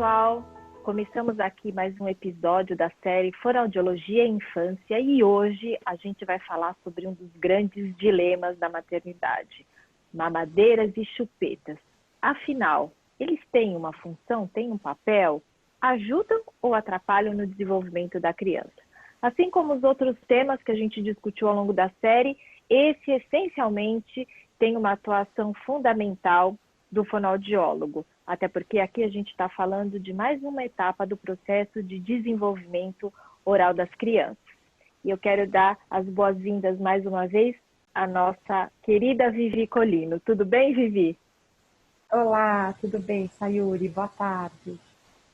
pessoal, começamos aqui mais um episódio da série Fonoaudiologia e Infância e hoje a gente vai falar sobre um dos grandes dilemas da maternidade, mamadeiras e chupetas. Afinal, eles têm uma função, têm um papel? Ajudam ou atrapalham no desenvolvimento da criança? Assim como os outros temas que a gente discutiu ao longo da série, esse essencialmente tem uma atuação fundamental do fonoaudiólogo, até porque aqui a gente está falando de mais uma etapa do processo de desenvolvimento oral das crianças. E eu quero dar as boas-vindas mais uma vez à nossa querida Vivi Colino. Tudo bem, Vivi? Olá, tudo bem, Sayuri? Boa tarde.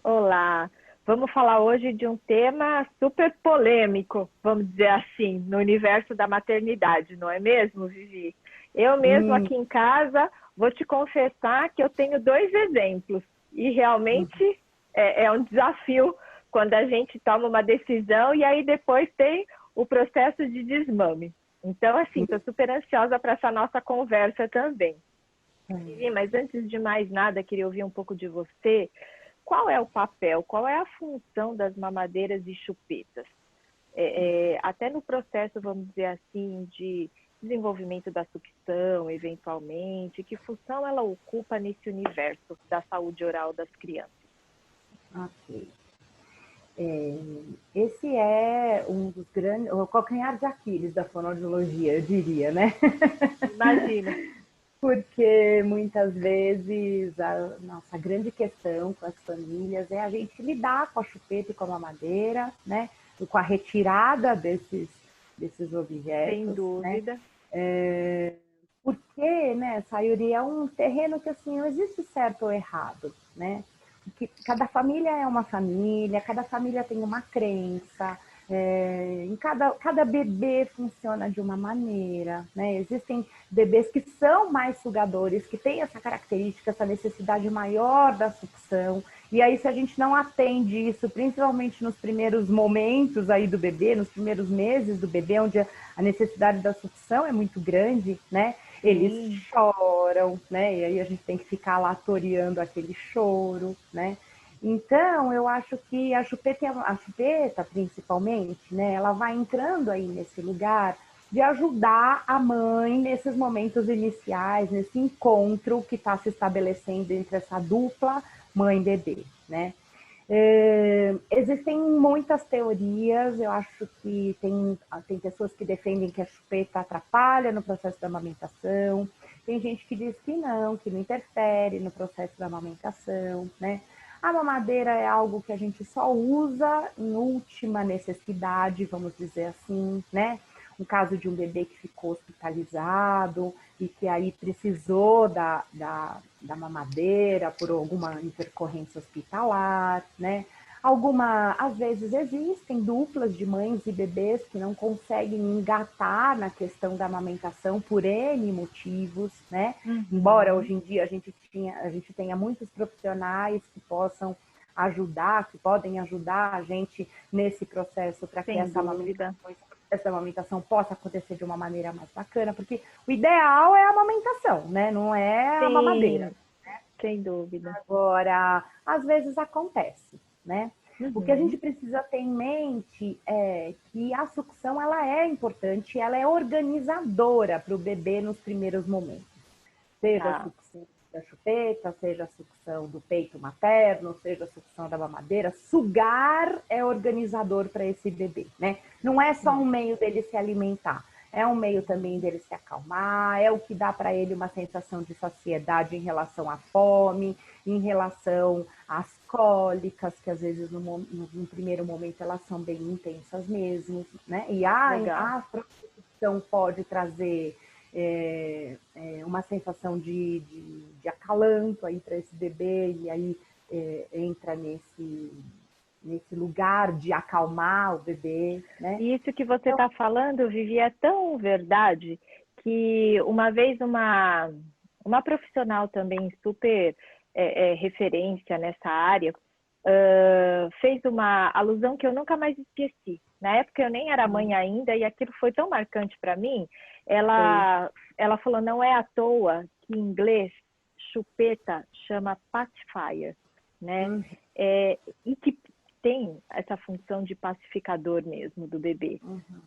Olá! Vamos falar hoje de um tema super polêmico, vamos dizer assim, no universo da maternidade, não é mesmo, Vivi? Eu mesmo aqui em casa vou te confessar que eu tenho 2 exemplos e realmente é um desafio quando a gente toma uma decisão e aí depois tem o processo de desmame. Então, assim, estou super ansiosa para essa nossa conversa também. Vivi, mas antes de mais nada, queria ouvir um pouco de você. Qual é o papel, qual é a função das mamadeiras e chupetas? Até no processo, vamos dizer assim, de desenvolvimento da sucção, eventualmente, que função ela ocupa nesse universo da saúde oral das crianças? Ok. Esse é um dos grandes, o calcanhar de Aquiles da fonoaudiologia, eu diria, né? Imagino. Porque muitas vezes a nossa grande questão com as famílias é a gente lidar com a chupeta e com a mamadeira, né? E com a retirada desses objetos, Sem né? dúvida. Porque, né, Sayuri, é um terreno que assim, não existe certo ou errado, né? Porque cada família é uma família, cada família tem uma crença, em cada bebê funciona de uma maneira, né? Existem bebês que são mais sugadores, que têm essa característica, essa necessidade maior da sucção, e aí se a gente não atende isso, principalmente nos primeiros momentos aí do bebê, nos primeiros meses do bebê, onde a necessidade da sucção é muito grande, né? Eles choram, né? E aí a gente tem que ficar lá toreando aquele choro, né? Então, eu acho que a chupeta principalmente, né? Ela vai entrando aí nesse lugar de ajudar a mãe nesses momentos iniciais, nesse encontro que está se estabelecendo entre essa dupla mãe-bebê, né? Existem muitas teorias, eu acho que tem pessoas que defendem que a chupeta atrapalha no processo da amamentação, tem gente que diz que não interfere no processo da amamentação, né? A mamadeira é algo que a gente só usa em última necessidade, vamos dizer assim, né? Um caso de um bebê que ficou hospitalizado e que aí precisou da mamadeira por alguma intercorrência hospitalar, né? Às vezes existem duplas de mães e bebês que não conseguem engatar na questão da amamentação por N motivos, né? Embora hoje em dia a gente tenha muitos profissionais que possam ajudar, que podem ajudar a gente nesse processo para que essa amamentação possa acontecer de uma maneira mais bacana, porque o ideal é a amamentação, né? Não é a mamadeira. Sem dúvida. Agora, às vezes acontece, né? O que a gente precisa ter em mente é que a sucção ela é importante, ela é organizadora para o bebê nos primeiros momentos. Seja a sucção da chupeta, seja a sucção do peito materno, seja a sucção da mamadeira, sugar é organizador para esse bebê, né? Não é só um meio dele se alimentar, é um meio também dele se acalmar, é o que dá para ele uma sensação de saciedade em relação à fome, em relação às cólicas, que às vezes no primeiro momento elas são bem intensas mesmo, né? E a prostituição pode trazer uma sensação de acalanto aí para esse bebê, e aí entra nesse lugar de acalmar o bebê, né? Isso que você está falando, Vivi, é tão verdade que uma vez uma profissional também super referência nessa área fez uma alusão que eu nunca mais esqueci. Na época eu nem era mãe ainda e aquilo foi tão marcante para mim. Ela falou, não é à toa que em inglês chupeta chama pacifier. né? E que tem essa função de pacificador mesmo do bebê,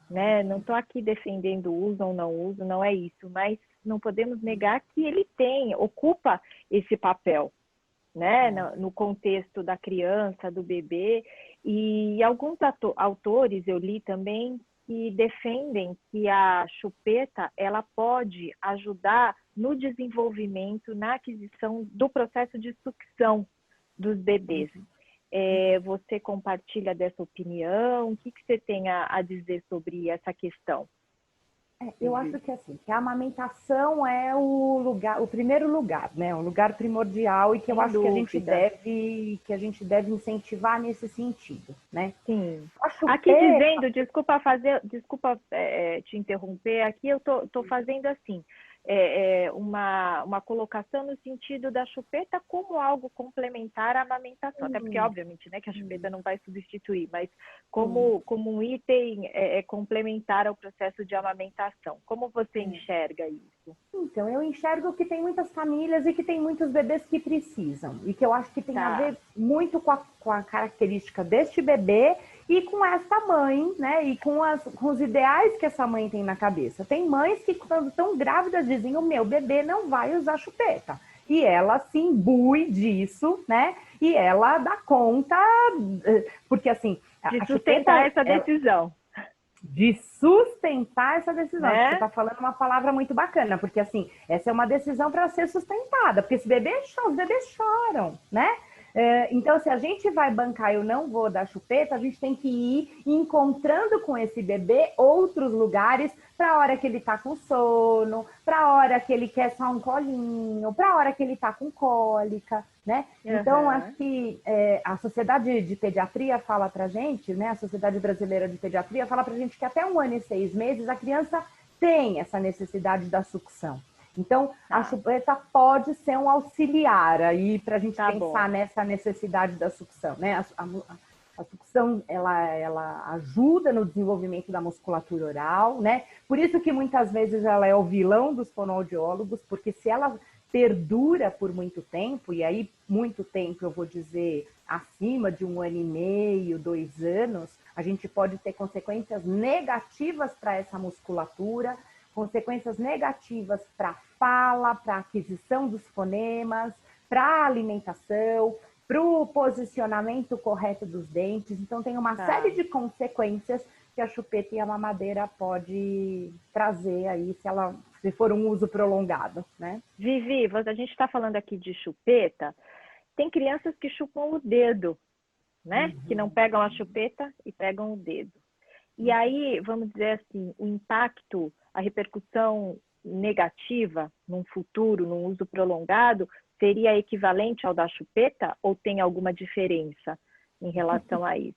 né? Não estou aqui defendendo uso ou não uso, não é isso, mas não podemos negar que ele ocupa esse papel, né? No contexto da criança, do bebê, e alguns autores eu li também que defendem que a chupeta ela pode ajudar no desenvolvimento, na aquisição do processo de sucção dos bebês. Você compartilha dessa opinião? O que você tem a dizer sobre essa questão? Eu acho que assim, que a amamentação é o primeiro lugar, né? O lugar primordial e que eu acho que a gente deve incentivar nesse sentido, né? Sim. Aqui dizendo, desculpa te interromper, aqui eu tô fazendo assim, uma colocação no sentido da chupeta como algo complementar à amamentação, até porque obviamente, né, que a chupeta não vai substituir, mas como um item complementar ao processo de amamentação. Como você enxerga isso? Então, eu enxergo que tem muitas famílias e que tem muitos bebês que precisam, e que eu acho que tem a ver muito com a característica deste bebê e com essa mãe, né? E com os ideais que essa mãe tem na cabeça. Tem mães que, quando estão grávidas, dizem: o meu bebê não vai usar chupeta. E ela se imbui disso, né? E ela dá conta, porque assim... De sustentar essa decisão. De sustentar essa decisão. Você está falando uma palavra muito bacana, porque assim, essa é uma decisão para ser sustentada, porque os bebês choram, né? Então, se a gente vai bancar, eu não vou dar chupeta, a gente tem que ir encontrando com esse bebê outros lugares para a hora que ele está com sono, para a hora que ele quer só um colinho, para a hora que ele está com cólica, né? Então, acho que a Sociedade de Pediatria fala para a gente, né? A Sociedade Brasileira de Pediatria fala para a gente que até 1 ano e 6 meses a criança tem essa necessidade da sucção. Então, a chupeta pode ser um auxiliar aí para a gente pensar nessa necessidade da sucção, né? A sucção, ela ajuda no desenvolvimento da musculatura oral, né? Por isso que muitas vezes ela é o vilão dos fonoaudiólogos, porque se ela perdura por muito tempo, e aí muito tempo eu vou dizer acima de 1 ano e meio, 2 anos, a gente pode ter consequências negativas para essa musculatura, consequências negativas para a fala, para a aquisição dos fonemas, para a alimentação, para o posicionamento correto dos dentes. Então, tem uma série de consequências que a chupeta e a mamadeira pode trazer aí, se for um uso prolongado, né? Vivi, a gente está falando aqui de chupeta, tem crianças que chupam o dedo, né? Que não pegam a chupeta e pegam o dedo. E aí, vamos dizer assim, o impacto, a repercussão negativa num futuro, num uso prolongado, seria equivalente ao da chupeta ou tem alguma diferença em relação a isso?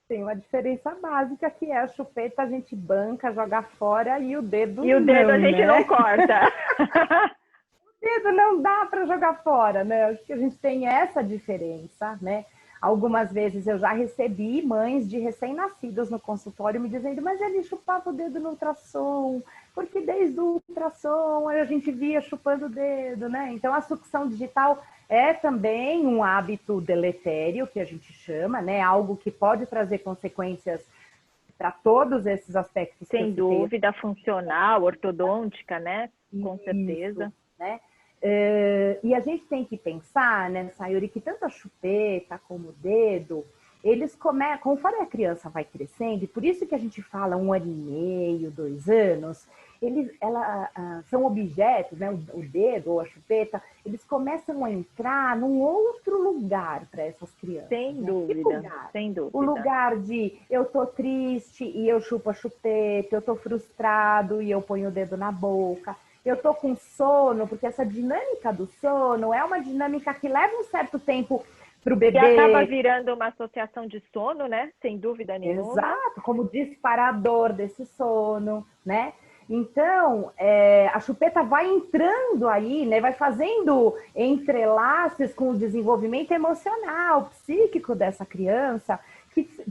Tem uma diferença básica, que é a chupeta a gente banca, joga fora, e o dedo a gente não corta. O dedo não dá para jogar fora, né? Acho que a gente tem essa diferença, né? Algumas vezes eu já recebi mães de recém-nascidos no consultório me dizendo: mas ele chupava o dedo no ultrassom, porque desde o ultrassom a gente via chupando o dedo, né? Então a sucção digital é também um hábito deletério, que a gente chama, né? Algo que pode trazer consequências para todos esses aspectos. Sem dúvida, funcional, ortodôntica, né? Com certeza. Isso, né? E a gente tem que pensar, né, Sayuri, que tanto a chupeta como o dedo, eles conforme a criança vai crescendo, e por isso que a gente fala 1 ano e meio, 2 anos, são objetos, né, o dedo ou a chupeta, eles começam a entrar num outro lugar para essas crianças. Sem dúvida, sem dúvida. O lugar de eu tô triste e eu chupo a chupeta, eu tô frustrado e eu ponho o dedo na boca. Eu tô com sono, porque essa dinâmica do sono é uma dinâmica que leva um certo tempo para o bebê. Que acaba virando uma associação de sono, né? Sem dúvida nenhuma. Exato, como disparador desse sono, né? Então, a chupeta vai entrando aí, né? Vai fazendo entrelaços com o desenvolvimento emocional, psíquico dessa criança.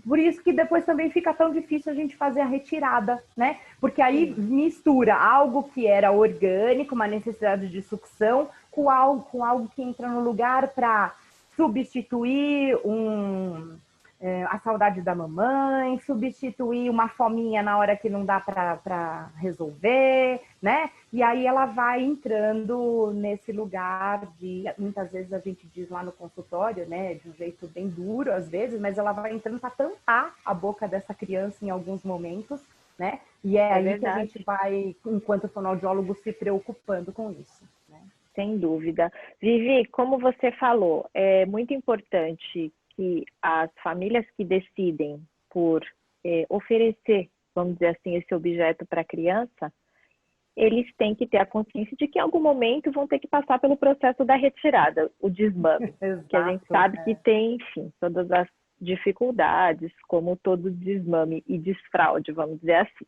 Por isso que depois também fica tão difícil a gente fazer a retirada, né? Porque aí mistura algo que era orgânico, uma necessidade de sucção, com algo que entra no lugar para substituir a saudade da mamãe, substituir uma fominha na hora que não dá para resolver, né? E aí ela vai entrando nesse lugar de, muitas vezes a gente diz lá no consultório, né, de um jeito bem duro às vezes, mas ela vai entrando para tampar a boca dessa criança em alguns momentos, né? E é aí verdade. que a gente vai, enquanto fonoaudiólogo, se preocupando com isso, né? Sem dúvida. Vivi, como você falou, é muito importante que as famílias que decidem por oferecer, vamos dizer assim, esse objeto para a criança, eles têm que ter a consciência de que em algum momento vão ter que passar pelo processo da retirada, o desmame, que a gente sabe que tem, enfim, todas as dificuldades, como todo desmame e desfraude, vamos dizer assim.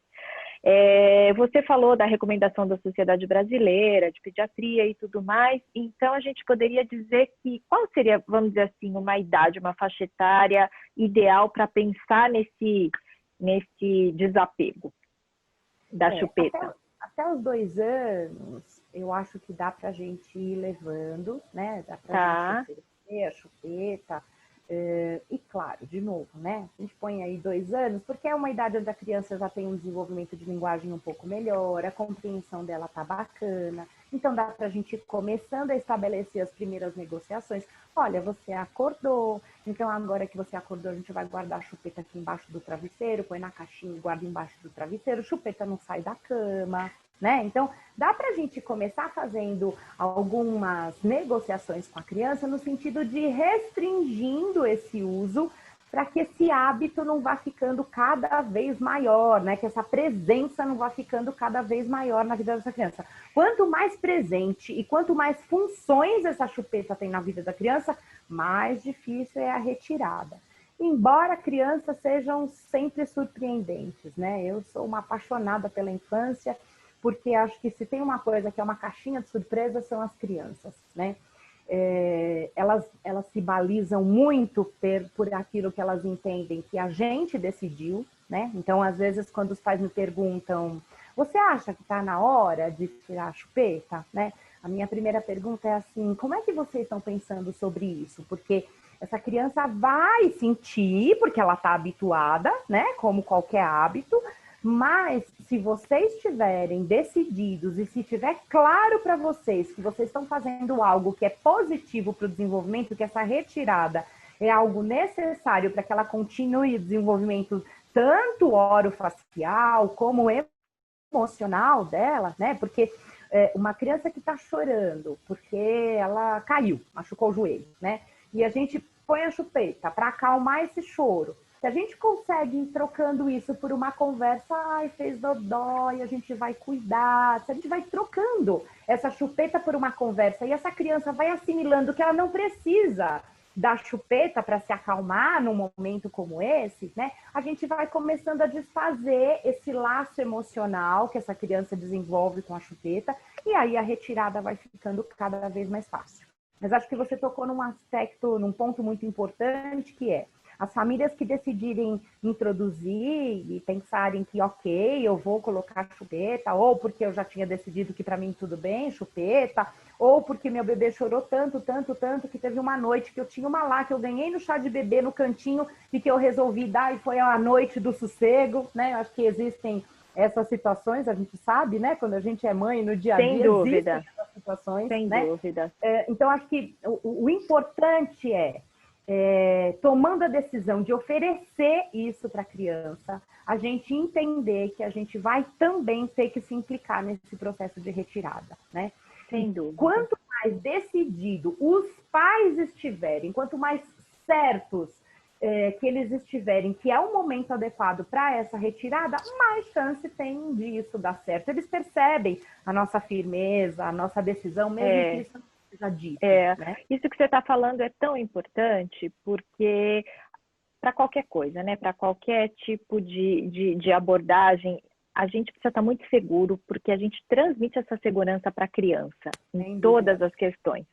Você falou da recomendação da Sociedade Brasileira de Pediatria e tudo mais, então a gente poderia dizer que qual seria, vamos dizer assim, uma idade, uma faixa etária ideal para pensar nesse desapego da chupeta? Até os 2 anos, eu acho que dá para a gente ir levando, né? Dá para a gente oferecer a chupeta. E claro, de novo, né? A gente põe aí 2 anos, porque é uma idade onde a criança já tem um desenvolvimento de linguagem um pouco melhor, a compreensão dela tá bacana. Então dá para a gente ir começando a estabelecer as primeiras negociações. Olha, você acordou, então agora que você acordou, a gente vai guardar a chupeta aqui embaixo do travesseiro, põe na caixinha e guarda embaixo do travesseiro, chupeta não sai da cama, né? Então, dá para a gente começar fazendo algumas negociações com a criança no sentido de restringindo esse uso para que esse hábito não vá ficando cada vez maior, né? Que essa presença não vá ficando cada vez maior na vida dessa criança. Quanto mais presente e quanto mais funções essa chupeta tem na vida da criança, mais difícil é a retirada. Embora crianças sejam sempre surpreendentes, né? Eu sou uma apaixonada pela infância, porque acho que se tem uma coisa que é uma caixinha de surpresa, são as crianças, né? Elas se balizam muito por aquilo que elas entendem que a gente decidiu, né? Então, às vezes, quando os pais me perguntam, você acha que está na hora de tirar a chupeta, né? A minha primeira pergunta é assim, como é que vocês estão pensando sobre isso? Porque essa criança vai sentir, porque ela está habituada, né? Como qualquer hábito, mas se vocês estiverem decididos e se tiver claro para vocês que vocês estão fazendo algo que é positivo para o desenvolvimento, que essa retirada é algo necessário para que ela continue o desenvolvimento tanto orofacial como emocional dela, né? Porque uma criança que está chorando porque ela caiu, machucou o joelho, né? E a gente põe a chupeta para acalmar esse choro. Se a gente consegue ir trocando isso por uma conversa, ai, fez dodói, a gente vai cuidar. Se a gente vai trocando essa chupeta por uma conversa e essa criança vai assimilando que ela não precisa da chupeta para se acalmar num momento como esse, né? A gente vai começando a desfazer esse laço emocional que essa criança desenvolve com a chupeta e aí a retirada vai ficando cada vez mais fácil. Mas acho que você tocou num aspecto, num ponto muito importante, que é as famílias que decidirem introduzir e pensarem que, ok, eu vou colocar chupeta, ou porque eu já tinha decidido que para mim tudo bem, chupeta, ou porque meu bebê chorou tanto, que teve uma noite que eu tinha uma lá, que eu ganhei no chá de bebê no cantinho e que eu resolvi dar e foi a noite do sossego, né? Eu acho que existem essas situações, a gente sabe, né? Quando a gente é mãe no dia a dia, existem essas situações, sem dúvida. Então, acho que o importante tomando a decisão de oferecer isso para a criança, a gente entender que a gente vai também ter que se implicar nesse processo de retirada, né? Sem dúvida. Quanto mais decidido os pais estiverem, quanto mais certos que eles estiverem que é o momento adequado para essa retirada, mais chance tem disso dar certo. Eles percebem a nossa firmeza, a nossa decisão, mesmo que isso já dito, né? Isso que você está falando é tão importante porque para qualquer coisa, né? Para qualquer tipo de abordagem, a gente precisa estar muito seguro porque a gente transmite essa segurança para a criança em todas as questões.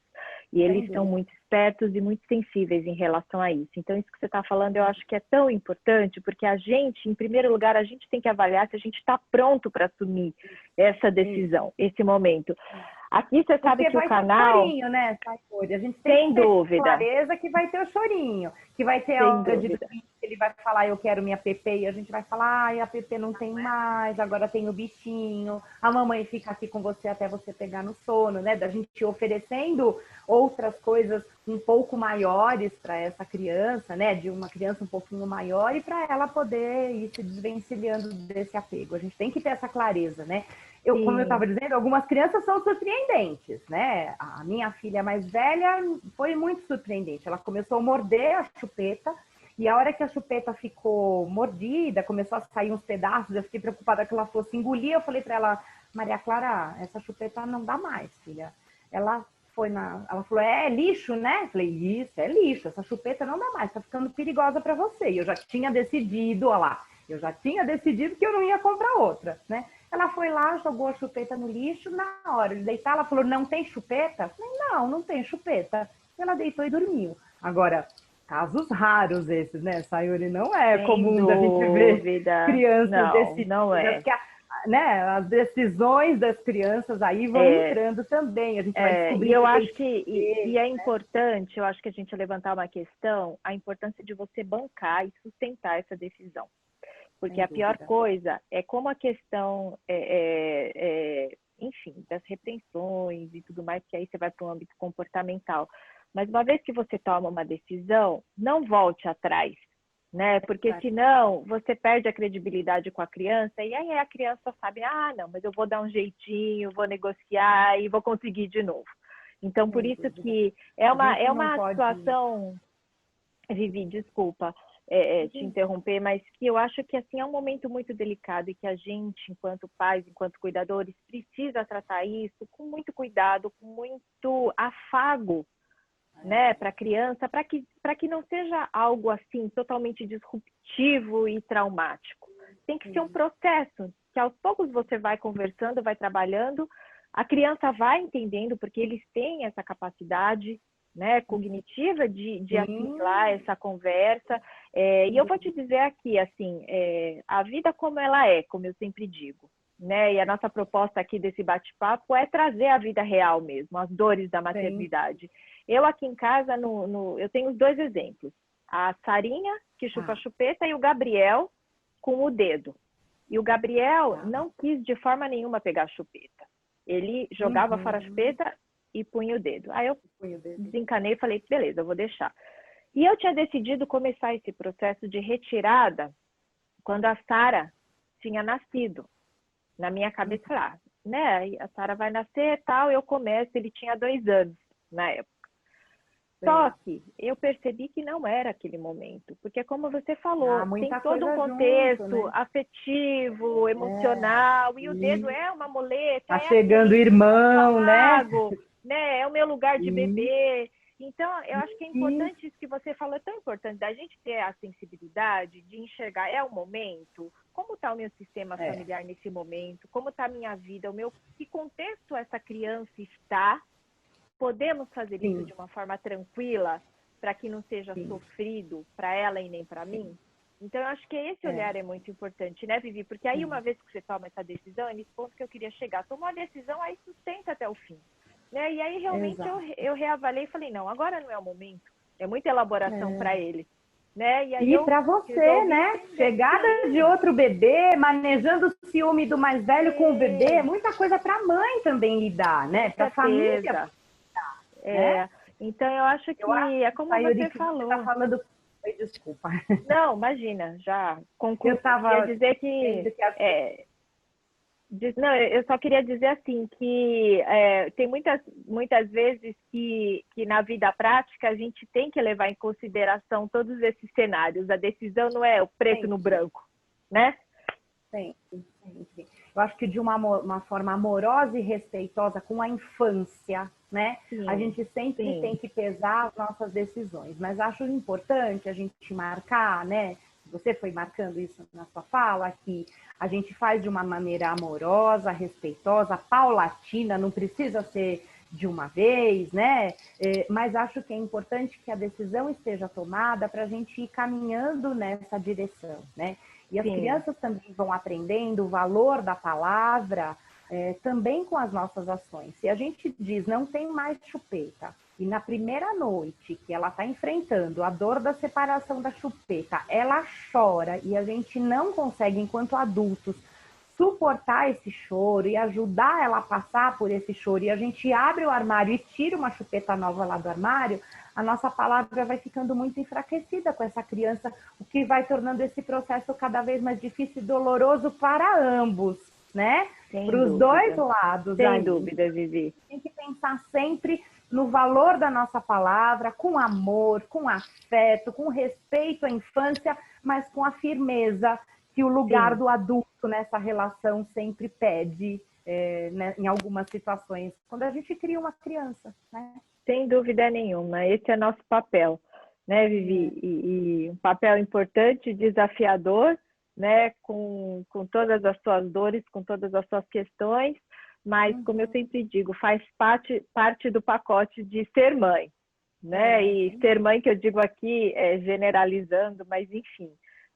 E eles são muito espertos e muito sensíveis em relação a isso. Então, isso que você está falando, eu acho que é tão importante, porque a gente, em primeiro lugar, a gente tem que avaliar se a gente está pronto para assumir essa decisão, esse momento. Aqui você sabe Porque que o vai ter o canal, chorinho, né, Sayuri? A gente tem sem que ter dúvida, clareza que vai ter o chorinho, que vai ter a sem hora de dúvida. dormir, ele vai falar, eu quero minha Pepe, e a gente vai falar, ai, a Pepe não tem mais, agora tem o bichinho, a mamãe fica aqui com você até você pegar no sono, né? Da gente oferecendo outras coisas um pouco maiores para essa criança, né? De uma criança um pouquinho maior e para ela poder ir se desvencilhando desse apego. A gente tem que ter essa clareza, né? Como eu Sim, estava dizendo, algumas crianças são surpreendentes, né? A minha filha mais velha foi muito surpreendente. Ela começou a morder a chupeta e a hora que a chupeta ficou mordida, começou a sair uns pedaços, eu fiquei preocupada que ela fosse engolir. Eu falei para ela, Maria Clara, essa chupeta não dá mais, filha. Ela ela falou, é lixo, né? Eu falei, isso, é lixo, essa chupeta não dá mais, tá ficando perigosa para você. E eu já tinha decidido, olha lá, eu já tinha decidido que eu não ia comprar outra, né? Ela foi lá, jogou a chupeta no lixo, na hora de deitar, ela falou, não tem chupeta? Eu falei, não, não tem chupeta. Ela deitou e dormiu. Agora, casos raros esses, né, Sayuri? Não é sem comum da gente ver dúvida. crianças Não, não decididas, é. porque né, as decisões das crianças aí vão É, entrando também. A gente vai e descobrir eu que tem acho que é importante, eu acho que a gente levantar uma questão, a importância de você bancar e sustentar essa decisão. Porque sem a pior dúvida. coisa é como a questão, enfim, das repreensões e tudo mais, que aí você vai para o âmbito comportamental. Mas uma vez que você toma uma decisão, não volte atrás, né? Porque senão você perde a credibilidade com a criança e aí a criança sabe, ah, não, mas eu vou dar um jeitinho, vou negociar e vou conseguir de novo. Então, por Sem isso dúvida. que A gente é não uma pode. situação, Vivi, desculpa te interromper, mas que eu acho que assim é um momento muito delicado e que a gente, enquanto pais, enquanto cuidadores, precisa tratar isso com muito cuidado, com muito afago, né, para a criança, para que não seja algo assim totalmente disruptivo e traumático. Tem que ser um processo que aos poucos você vai conversando, vai trabalhando, a criança vai entendendo, porque eles têm essa capacidade, né, cognitiva de assimilar essa conversa. E eu vou te dizer aqui, assim, a vida como ela é, como eu sempre digo, né? E a nossa proposta aqui desse bate-papo é trazer a vida real mesmo, as dores da maternidade. Eu aqui em casa, eu tenho os dois exemplos. A Sarinha, que chupa a chupeta, e o Gabriel com o dedo. E o Gabriel não quis de forma nenhuma pegar a chupeta. Ele jogava fora a chupeta e punha o dedo. Aí eu desencanei e falei, beleza, eu vou deixar. E eu tinha decidido começar esse processo de retirada quando a Sara tinha nascido. Na minha cabeça, lá, né? A Sara vai nascer, tal, eu começo. Ele tinha 2 anos na época. Só que eu percebi que não era aquele momento, porque como você falou, tem todo um contexto junto, né? afetivo, emocional, e o dedo é uma muleta, Tá é chegando o aquele irmão, né? afago, né? É o meu lugar de bebê. Então, eu acho que é importante isso que você falou, é tão importante da gente ter a sensibilidade de enxergar, é o momento, como está o meu sistema familiar nesse momento, como está a minha vida, que contexto essa criança está. Podemos fazer isso de uma forma tranquila, para que não seja sofrido para ela e nem para mim? Então, eu acho que esse olhar é muito importante, né, Vivi? Porque aí, uma vez que você toma essa decisão, é nesse ponto que eu queria chegar. Tomou a decisão, aí sustenta até o fim. Né? E aí, realmente, eu reavaliei e falei, não, agora não é o momento. É muita elaboração para ele. Né? E aí para você, né? Chegada de outro bebê, manejando o ciúme do mais velho com o bebê, é muita coisa para a mãe também lidar, né? Para a família. Né? Então eu acho que é como você falou. Você tá falando... Desculpa. Não, imagina, já concluí. Eu dizer que não, eu só queria dizer assim que tem muitas vezes que na vida prática a gente tem que levar em consideração todos esses cenários. A decisão não é o preto no branco, né? Sempre. Eu acho que de uma forma amorosa e respeitosa com a infância, né? A gente sempre tem que pesar as nossas decisões, mas acho importante a gente marcar, né? Você foi marcando isso na sua fala, que a gente faz de uma maneira amorosa, respeitosa, paulatina, não precisa ser de uma vez, né? Mas acho que é importante que a decisão esteja tomada para a gente ir caminhando nessa direção, né? E as crianças também vão aprendendo o valor da palavra também com as nossas ações. Se a gente diz não tem mais chupeta, e na primeira noite que ela está enfrentando a dor da separação da chupeta, ela chora e a gente não consegue, enquanto adultos, suportar esse choro e ajudar ela a passar por esse choro, e a gente abre o armário e tira uma chupeta nova lá do armário, a nossa palavra vai ficando muito enfraquecida com essa criança, o que vai tornando esse processo cada vez mais difícil e doloroso para ambos, né? Para os dois lados. Sem dúvida, Vivi. Tem que pensar sempre no valor da nossa palavra, com amor, com afeto, com respeito à infância, mas com a firmeza que o lugar do adulto nessa relação sempre pede, né, em algumas situações, quando a gente cria uma criança, né? Sem dúvida nenhuma, esse é nosso papel, né, Vivi? E um papel importante, desafiador, né, com todas as suas dores, com todas as suas questões, mas, como eu sempre digo, faz parte do pacote de ser mãe, né? E ser mãe, que eu digo aqui, generalizando, mas, enfim,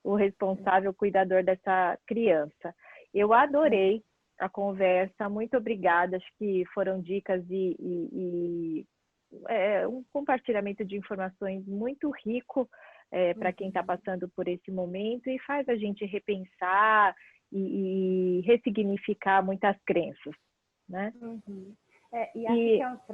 o responsável, o cuidador dessa criança. Eu adorei a conversa, muito obrigada, acho que foram dicas e um compartilhamento de informações muito rico para quem está passando por esse momento, e faz a gente repensar e ressignificar muitas crenças, né?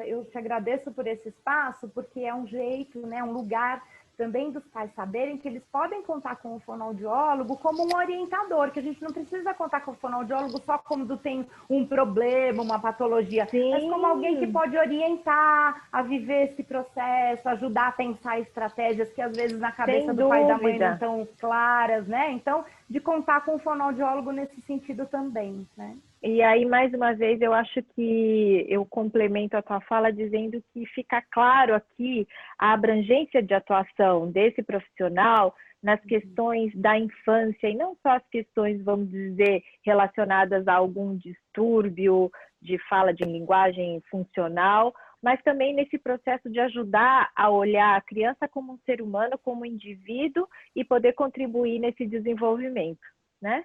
Eu te agradeço por esse espaço, porque é um jeito, né, um lugar também dos pais saberem que eles podem contar com o fonoaudiólogo como um orientador, que a gente não precisa contar com o fonoaudiólogo só quando tem um problema, uma patologia, mas como alguém que pode orientar a viver esse processo, ajudar a pensar estratégias que às vezes na cabeça do pai e da mãe não estão claras, né? Então, de contar com o fonoaudiólogo nesse sentido também, né? E aí, mais uma vez, eu acho que eu complemento a tua fala dizendo que fica claro aqui a abrangência de atuação desse profissional nas questões da infância, e não só as questões, vamos dizer, relacionadas a algum distúrbio de fala, de linguagem funcional, mas também nesse processo de ajudar a olhar a criança como um ser humano, como um indivíduo, e poder contribuir nesse desenvolvimento, né?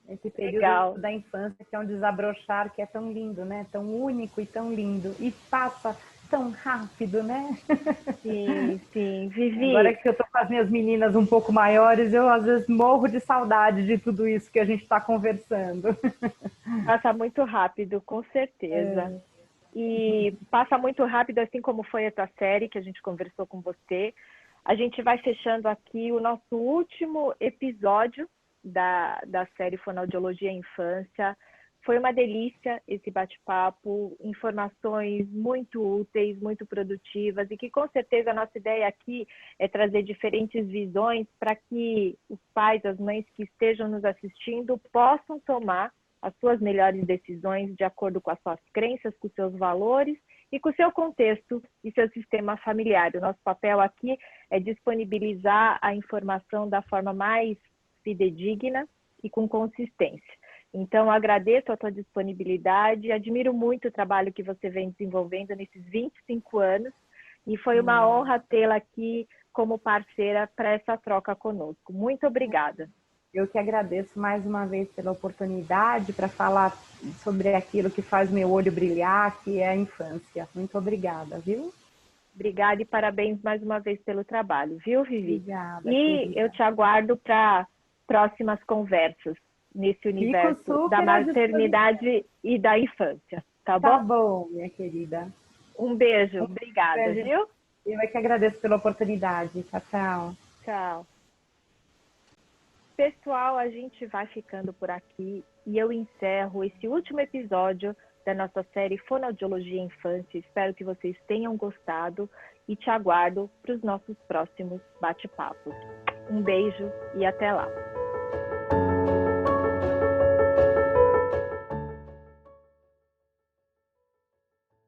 Esse período da infância, que é um desabrochar, que é tão lindo, né? Tão único e tão lindo. E passa tão rápido, né? Sim, sim. Vivi, agora que eu tô com as minhas meninas um pouco maiores, eu às vezes morro de saudade de tudo isso que a gente está conversando. Passa muito rápido, com certeza. E passa muito rápido, assim como foi a tua série, que a gente conversou com você. A gente vai fechando aqui o nosso último episódio da série Fonoaudiologia e Infância. Foi uma delícia esse bate-papo, informações muito úteis, muito produtivas, e que com certeza a nossa ideia aqui é trazer diferentes visões para que os pais, as mães que estejam nos assistindo possam tomar as suas melhores decisões de acordo com as suas crenças, com os seus valores e com o seu contexto e seu sistema familiar. O nosso papel aqui é disponibilizar a informação da forma mais fidedigna e com consistência. Então, agradeço a tua disponibilidade, admiro muito o trabalho que você vem desenvolvendo nesses 25 anos, e foi uma honra tê-la aqui como parceira para essa troca conosco. Muito obrigada. Eu que agradeço mais uma vez pela oportunidade para falar sobre aquilo que faz meu olho brilhar, que é a infância. Muito obrigada, viu? Obrigada e parabéns mais uma vez pelo trabalho, viu, Vivi? Obrigada, e querida. Eu te aguardo para próximas conversas nesse universo da maternidade e da infância, tá bom? Tá bom, minha querida. Um beijo, obrigada, viu? Eu é que agradeço pela oportunidade. Tchau, tchau. Tchau. Pessoal, a gente vai ficando por aqui e eu encerro esse último episódio da nossa série Fonoaudiologia e Infância. Espero que vocês tenham gostado e te aguardo para os nossos próximos bate-papos. Um beijo e até lá!